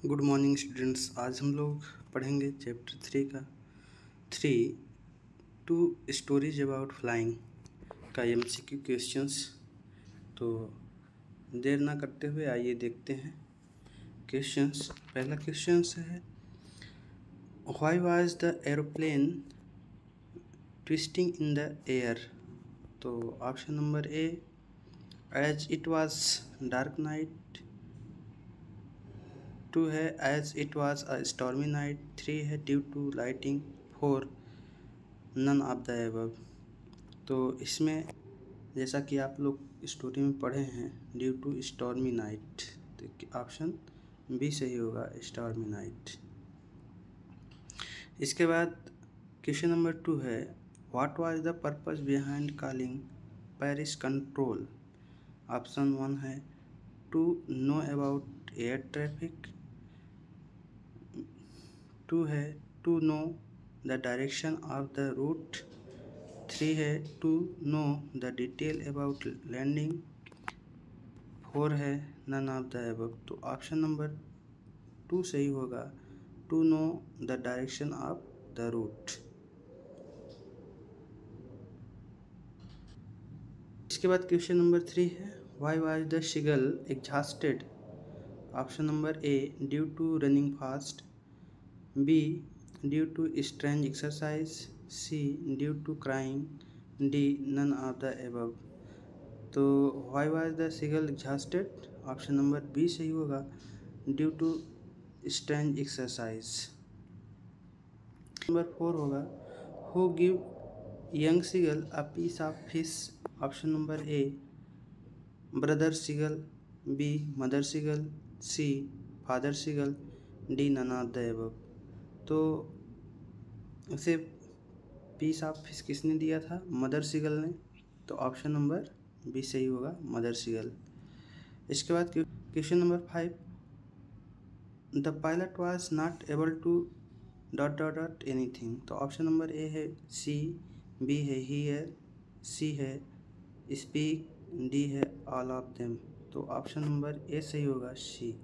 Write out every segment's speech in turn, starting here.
Good morning students. आज हम लोग पढ़ेंगे चैप्टर 3 का 2 स्टोरीज अबाउट फ्लाइंग का MCQ क्वेश्चंस। तो देर ना करते हुए आइए देखते हैं क्वेश्चंस। पहला क्वेश्चंस है, why was the aeroplane twisting in the air. तो option number A, as it was dark night. 2 है, as it was a stormy night. 3 है, due to lighting. 4, none of the above. तो इसमें जैसा कि आप लोग स्टोरी में पढ़े हैं, ड्यू टू स्टॉर्मी नाइट, तो ऑप्शन बी सही होगा, स्टॉर्मी नाइट। इसके बाद क्वेश्चन नंबर 2 है, what was the purpose behind calling Paris control. Option 1 है, to know about air traffic. 2 है, to know the direction of the route. 3 है, to know the detail about landing. 4 है, none of the above. तो option number 2 सही होगा, to know the direction of the route. इसके बाद question number 3 है, why was the seagull exhausted. Option number A, due to running fast. B, due to strange exercise. C, due to crying. D, none of the above. तो why was the seagull exhausted, option number B सही होगा, due to strange exercise. Number 4 होगा, who give young seagull a piece of fish. Option number A, brother seagull. B, mother seagull. C, father seagull. D, none of the above. तो उसे piece of fish किसने दिया था, mother seagull ने। तो option number B सही होगा, mother seagull. इसके बाद question number 5, the pilot was not able to dot dot dot anything. तो ऑप्शन नंबर ए है सी। बी है हियर। सी है स्पीक। डी है ऑल ऑफ देम। तो ऑप्शन नंबर ए सही होगा, सी।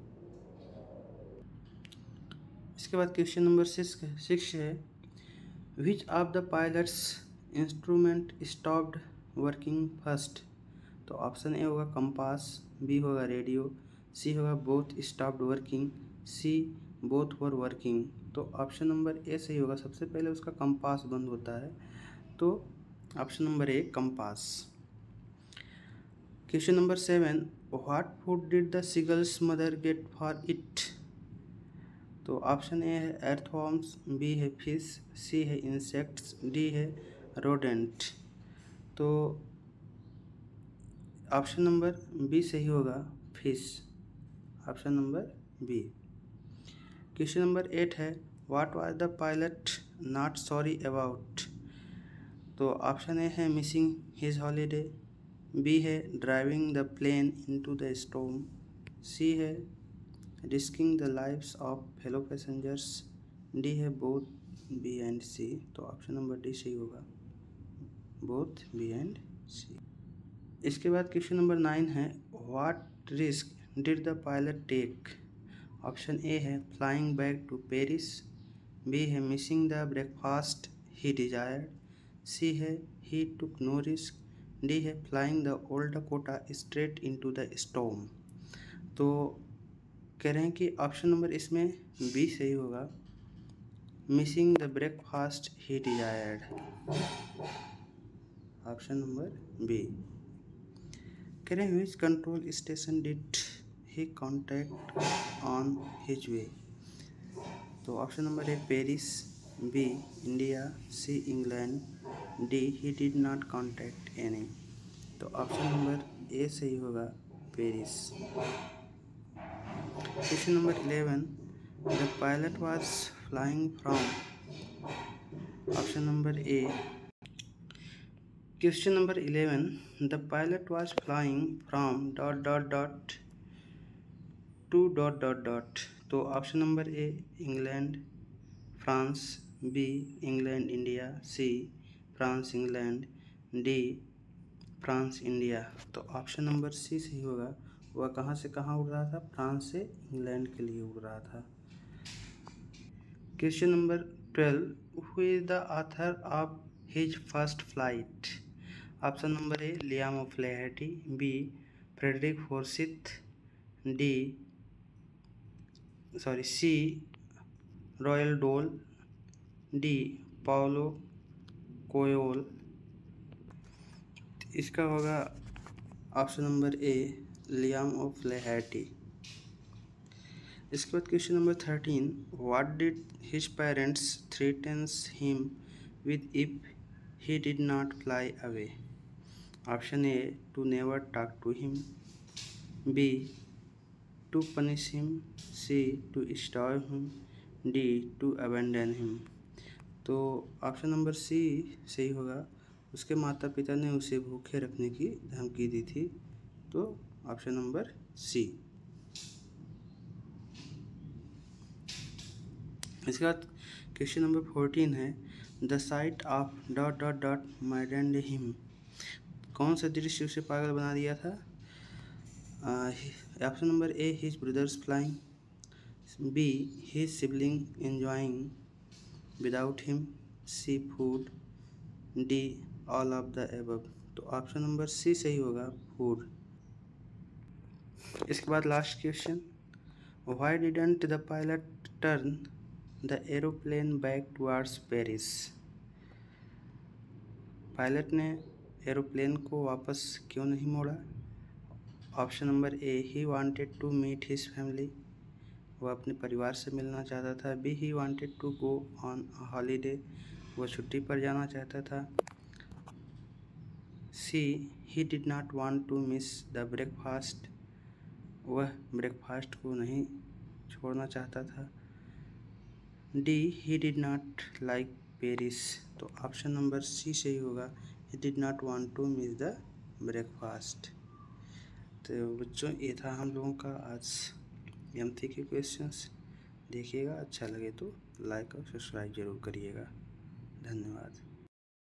इसके बाद क्वेश्चन नंबर 6 है, which of the pilots instrument stopped working first. तो ऑप्शन ए होगा कंपास। बी होगा रेडियो। सी होगा both stopped working. C, both were working. तो ऑप्शन नंबर ए सही होगा, सबसे पहले उसका कंपास बंद होता है, तो option number A compass. Question number 7, what food did the seagulls mother get for it. तो ऑप्शन ए है अर्थवॉर्म्स। बी है फिश। सी है इंसेक्ट्स। डी है रोडेंट। तो ऑप्शन नंबर बी सही होगा, fish. Option number B. Question number 8 है, what was the pilot not sorry about. तो ऑप्शन ए है मिसिंग हिज हॉलीडे। बी है driving the plane into the storm. सी है risking the lives of fellow passengers. D है both B and सी। तो option number D सही होगा, both B and सी। इसके बाद क्वेश्चन नंबर 9 है, what risk did the pilot take. Option A है flying back to Paris. B है missing the breakfast he desired. C है he took no risk. D है flying the old Dakota straight into the storm. तो कह रहे हैं कि option number इसमें बी सही होगा, missing the breakfast he desired. Option number B. कह रहे हैं which control station did he contact on his way. तो option number A Paris. B India. C England. D he did not contact any. तो option number A सही होगा, Paris. Question number 11, the pilot was flying from. Option number A. Question number 11, the pilot was flying from dot dot dot to dot dot dot. तो option number A England France. B England India. C France England. D France India. तो option number C सही होगा, वह कहाँ से कहाँ उड़ रहा था? फ्रांस से इंग्लैंड के लिए उड़ रहा था। Question number 12, who is the author of his first flight? Option number A Liam O'Flaherty, B Frederick Forsyth, C Roald Dahl, D Paulo Coelho. इसका होगा option number A Liam O'Flaherty. इसके बाद question number 13, what did his parents threatens him with if he did not fly away? Option A to never talk to him, B to punish him, C to starve him, D to abandon him. तो option number C सही होगा। उसके माता पिता ने उसे भूखे रखने की धमकी दी थी, तो ऑप्शन नंबर सी। इसके बाद क्वेश्चन नंबर 14 है, the sight of dot dot dot maddened him. कौन सा दृश्य उसे पागल बना दिया था? Option number A his brothers flying, B his sibling enjoying without him, C food, D all of the above. तो ऑप्शन नंबर सी सही होगा, फूड। इसके बाद last question, why didn't the pilot turn the aeroplane back towards Paris? Pilot ने aeroplane को वापस क्यों नहीं मोड़ा? Option number A he wanted to meet his family, वह अपने परिवार से मिलना चाहता था, B he wanted to go on holiday, वह छुट्टी पर जाना चाहता था, C he did not want to miss the breakfast, वह ब्रेकफास्ट को नहीं छोड़ना चाहता था, D he did not like Paris. तो ऑप्शन नंबर सी सही होगा, he did not want to miss the breakfast. तो बच्चों ये था हम लोगों का आज एमसी के क्वेश्चंस। देखिएगा, अच्छा लगे तो लाइक और सब्सक्राइब जरूर करिएगा। धन्यवाद।